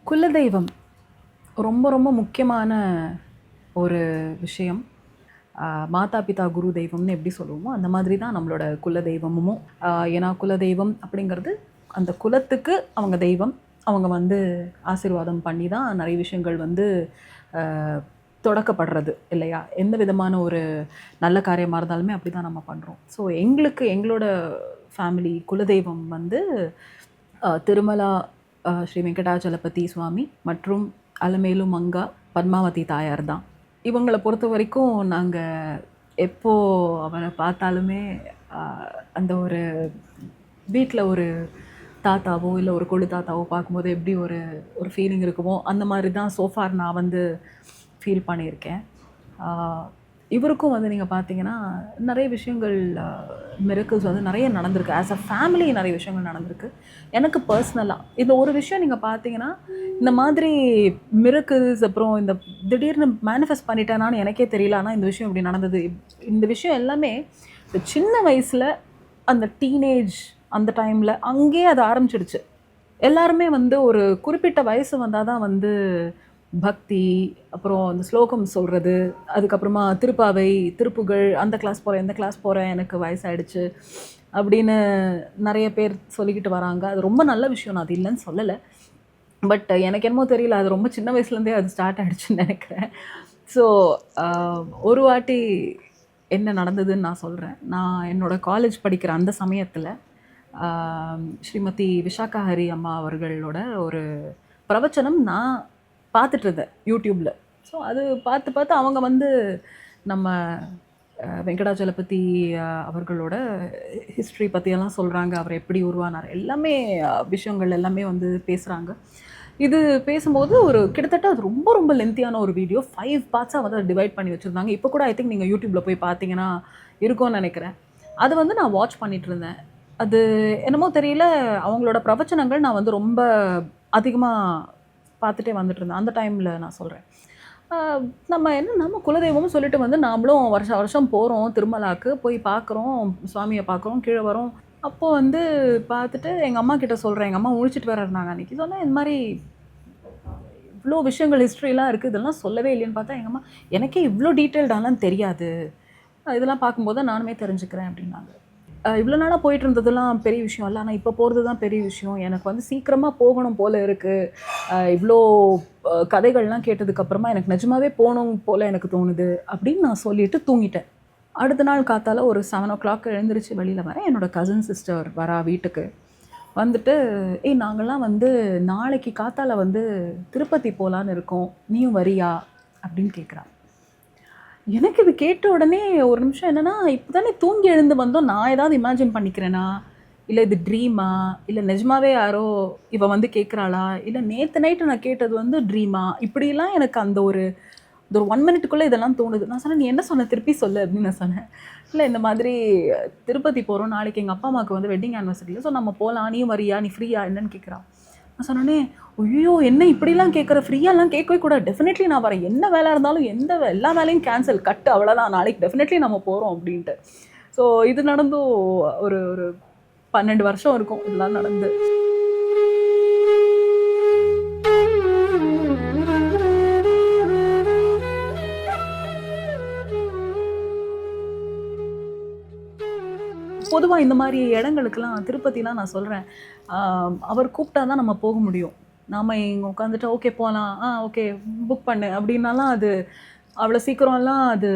குலதெய்வம் ரொம்ப ரொம்ப முக்கியமான ஒரு விஷயம். மாதா பிதா குரு தெய்வம்னு எப்படி சொல்லுவோமோ அந்த மாதிரி தான் நம்மளோட குலதெய்வமும். ஏன்னா குலதெய்வம் அப்படிங்கிறது அந்த குலத்துக்கு அவங்க தெய்வம். அவங்க வந்து ஆசீர்வாதம் பண்ணி தான் நிறைய விஷயங்கள் வந்து தொடக்கப்படுறது இல்லையா? எந்த விதமான ஒரு நல்ல காரியமாக இருந்தாலுமே அப்படி தான் நம்ம பண்ணுறோம். ஸோ எங்களோட ஃபேமிலி குலதெய்வம் வந்து திருமலா ஸ்ரீ வெங்கடாச்சலபதி சுவாமி மற்றும் அலமேலு மங்கா பத்மாவதி தாயார் தான். இவங்களை பொறுத்த வரைக்கும் நாங்கள் எப்போ அவரை பார்த்தாலுமே அந்த ஒரு வீட்டில் ஒரு தாத்தாவோ இல்லை ஒரு கொழு தாத்தாவோ பார்க்கும்போது எப்படி ஒரு ஒரு ஃபீலிங் இருக்குமோ அந்த மாதிரி தான் சோஃபார் நான் வந்து ஃபீல் பண்ணியிருக்கேன். இவருக்கும் வந்து நீங்கள் பார்த்தீங்கன்னா நிறைய விஷயங்கள் மிரக்கிள்ஸ் வந்து நிறைய நடந்திருக்கு. ஆஸ் அ ஃபேமிலி நிறைய விஷயங்கள் நடந்திருக்கு. எனக்கு பர்சனலாக இந்த ஒரு விஷயம் நீங்கள் பார்த்தீங்கன்னா இந்த மாதிரி மிரக்கிள்ஸ் அப்புறம் இந்த திடீர்னு மேனிஃபெஸ்ட் பண்ணிட்டேனான்னு எனக்கே தெரியல. ஆனால் இந்த விஷயம் இப்படி நடந்தது. இந்த விஷயம் எல்லாமே இந்த சின்ன வயசில் அந்த டீனேஜ் அந்த டைமில் அங்கேயே அது ஆரம்பிச்சிடுச்சு. எல்லாருமே வந்து ஒரு குறிப்பிட்ட வயசு வந்தால் தான் வந்து பக்தி, அப்புறம் அந்த ஸ்லோகம் சொல்கிறது, அதுக்கப்புறமா திருப்பாவை, திருப்புகழ், அந்த கிளாஸ் போகிறேன் இந்த கிளாஸ் போகிறேன் எனக்கு வயசாகிடுச்சு அப்படின்னு நிறைய பேர் சொல்லிக்கிட்டு வராங்க. அது ரொம்ப நல்ல விஷயம், நான் அது இல்லைன்னு சொல்லலை. பட் எனக்கு என்னமோ தெரியல, அது ரொம்ப சின்ன வயசுலேருந்தே அது ஸ்டார்ட் ஆகிடுச்சுன்னு நினைக்கிறேன். ஸோ ஒரு வாட்டி என்ன நடந்ததுன்னு நான் சொல்கிறேன். நான் என்னோடய காலேஜ் படிக்கிற அந்த சமயத்தில் ஸ்ரீமதி விஷாகா ஹரி அம்மா அவர்களோட ஒரு பிரவச்சனம் நான் பார்த்துட்டு இருந்தேன் யூடியூப்பில். ஸோ அது பார்த்து அவங்க வந்து நம்ம வெங்கடாச்சலபதி அவர்களோட ஹிஸ்ட்ரி பற்றியெல்லாம் சொல்கிறாங்க. அவர் எப்படி உருவானார் எல்லாமே விஷயங்கள் எல்லாமே வந்து பேசுகிறாங்க. இது பேசும்போது ஒரு கிட்டத்தட்ட அது ரொம்ப ரொம்ப லென்த்தியான ஒரு வீடியோ 5 பார்ட்ஸாக வந்து டிவைட் பண்ணி வச்சுருந்தாங்க. இப்போ கூட ஐ திங்க் நீங்கள் யூடியூப்பில் போய் பார்த்தீங்கன்னா இருக்கும்னு நினைக்கிறேன். அது வந்து நான் வாட்ச் பண்ணிகிட்டு இருந்தேன். அது என்னமோ தெரியல, அவங்களோட பிரவச்சனங்கள் நான் வந்து ரொம்ப அதிகமாக பார்த்துட்டே வந்துட்டு இருந்தேன் அந்த டைமில். நான் சொல்கிறேன், நம்ம குலதெய்வம்னு சொல்லிட்டு வந்து நாமளும் வருஷம் போகிறோம் திருமலாவுக்கு போய் பார்க்குறோம், சுவாமியை பார்க்குறோம், கீழே வரோம். அப்போது வந்து பார்த்துட்டு எங்கள் அம்மா கிட்ட சொல்கிறேன், எங்கள் அம்மா முழிச்சிட்டு வேறு இருந்தாங்க அன்றைக்கி. சொன்னேன் இந்த மாதிரி இவ்வளோ விஷயங்கள் ஹிஸ்ட்ரிலாம் இருக்குது, இதெல்லாம் சொல்லவே இல்லைன்னு பார்த்தா எங்கள் அம்மா எனக்கே இவ்வளோ டீட்டெயில்டாலாம் தெரியாது, இதெல்லாம் பார்க்கும்போது நானுமே தெரிஞ்சுக்கிறேன் அப்படின்னாங்க. இவ்வளோ நாளாக போயிட்டு இருந்ததெல்லாம் பெரிய விஷயம் இல்லை, ஆனால் இப்போ போகிறது தான் பெரிய விஷயம். எனக்கு வந்து சீக்கிரமாக போகணும் போல் இருக்குது. இவ்வளோ கதைகள்லாம் கேட்டதுக்கப்புறமா எனக்கு நிஜமாகவே போகணும் போல் எனக்கு தோணுது அப்படின்னு நான் சொல்லிவிட்டு தூங்கிட்டேன். அடுத்த நாள் காத்தால் ஒரு 7 o'clock எழுந்திரிச்சு வெளியில் வரேன். என்னோடய கசின் சிஸ்டர் வரா வீட்டுக்கு. வந்துட்டு நாங்கள்லாம் வந்து நாளைக்கு காத்தால் வந்து திருப்பதி போகலான்னு இருக்கோம், நீயும் வரியா அப்படின்னு கேட்குறா. எனக்கு இது கேட்ட உடனே ஒரு நிமிஷம் என்னென்னா, இப்போ தானே தூங்கி எழுந்து வந்தோம், நான் ஏதாவது இமேஜின் பண்ணிக்கிறேனா, இல்லை இது ட்ரீமா, இல்லை நிஜமாவே யாரோ இவ வந்து கேட்குறாளா, இல்லை நேற்று நைட்டு நான் கேட்டது வந்து ட்ரீமா, இப்படிலாம் எனக்கு அந்த ஒரு 1 minute இதெல்லாம் தோணுது. நான் சொன்னேன், நீ என்ன சொன்ன திருப்பி சொல்லு அப்படின்னு நான் சொன்னேன். இல்லை இந்த மாதிரி திருப்பதி போகிறோம், நாளைக்கு எங்கள் அப்பா அம்மாவுக்கு வந்து வெட்டிங் ஆனிவர்சரியில், ஸோ நம்ம போகலாம், நீயும் வரியா, நீ ஃப்ரீயா என்னன்னு கேட்குறான். நான் சொன்னோன்னே, ஐயோ என்ன இப்படிலாம் கேட்குற, ஃப்ரீயாலாம் கேட்கவே கூட, டெஃபினெட்லி நான் வரேன், என்ன வேலை இருந்தாலும் எல்லா வேலையும் கேன்சல், கட்டு, அவ்வளோதான், நாளைக்கு டெஃபினெட்லி நம்ம போகிறோம் அப்படின்ட்டு. ஸோ இது நடந்தும் ஒரு 12 வருஷம் இருக்கும் இதெல்லாம் நடந்து. பொதுவாக இந்த மாதிரி இடங்களுக்கெல்லாம் திருப்பதிலாம் நான் சொல்கிறேன், அவர் கூப்பிட்டா தான் நம்ம போக முடியும். நாம் இங்கே உட்காந்துட்டு ஓகே போகலாம், ஓகே புக் பண்ணு அப்படின்னாலாம் அது அவ்வளோ சீக்கிரம்லாம் அது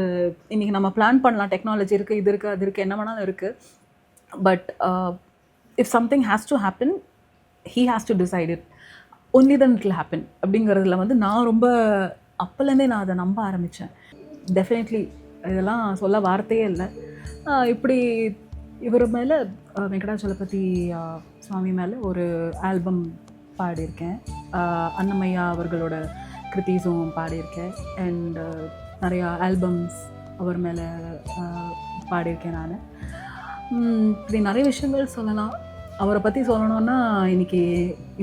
இன்றைக்கி நம்ம பிளான் பண்ணலாம். டெக்னாலஜி இருக்குது, இது இருக்குது, அது இருக்குது, என்ன வேணாலும் இருக்குது. But if something has to happen, he has to decide it, only then it will happen அப்படிங்கிறதுல வந்து நான் ரொம்ப அப்போலேருந்தே நான் அதை நம்ப ஆரம்பித்தேன். டெஃபினெட்லி இதெல்லாம் சொல்ல வார்த்தையே இல்லை. இப்படி இவர் மேலே வெங்கடாச்சலபதி சுவாமி மேலே ஒரு ஆல்பம் பாடியிருக்கேன். அன்னமையா அவர்களோட கிருத்திஸும் பாடியிருக்கேன். அண்ட் நிறையா ஆல்பம்ஸ் அவர் மேலே பாடியிருக்கேன் நான். இப்படி நிறைய விஷயங்கள் சொல்லலாம். அவரை பற்றி சொல்லணுன்னா இன்றைக்கி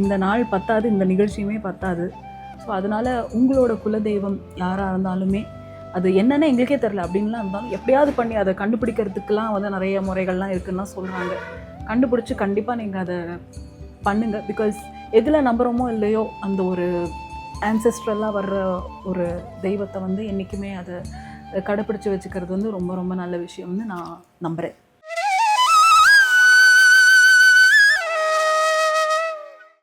இந்த நாள் பத்தாது, இந்த நிகழ்ச்சியுமே பத்தாது. ஸோ அதனால் உங்களோட குலதெய்வம் யாராக இருந்தாலுமே, அது என்னென்ன எங்களுக்கே தெரில அப்படின்லாம் இருந்தாலும் எப்படியாவது பண்ணி அதை கண்டுபிடிக்கிறதுக்கெலாம் வந்து நிறைய முறைகள்லாம் இருக்குதுன்னா சொல்கிறாங்க. கண்டுபிடிச்சி கண்டிப்பாக நீங்கள் அதை பண்ணுங்கள். பிகாஸ் எதில் நம்புகிறோமோ இல்லையோ அந்த ஒரு ஆன்செஸ்ட்ரலாக வர்ற ஒரு தெய்வத்தை வந்து என்றைக்குமே அதை கடைப்பிடிச்சி வச்சுக்கிறது வந்து ரொம்ப ரொம்ப நல்ல விஷயம்னு நான் நம்புகிறேன்.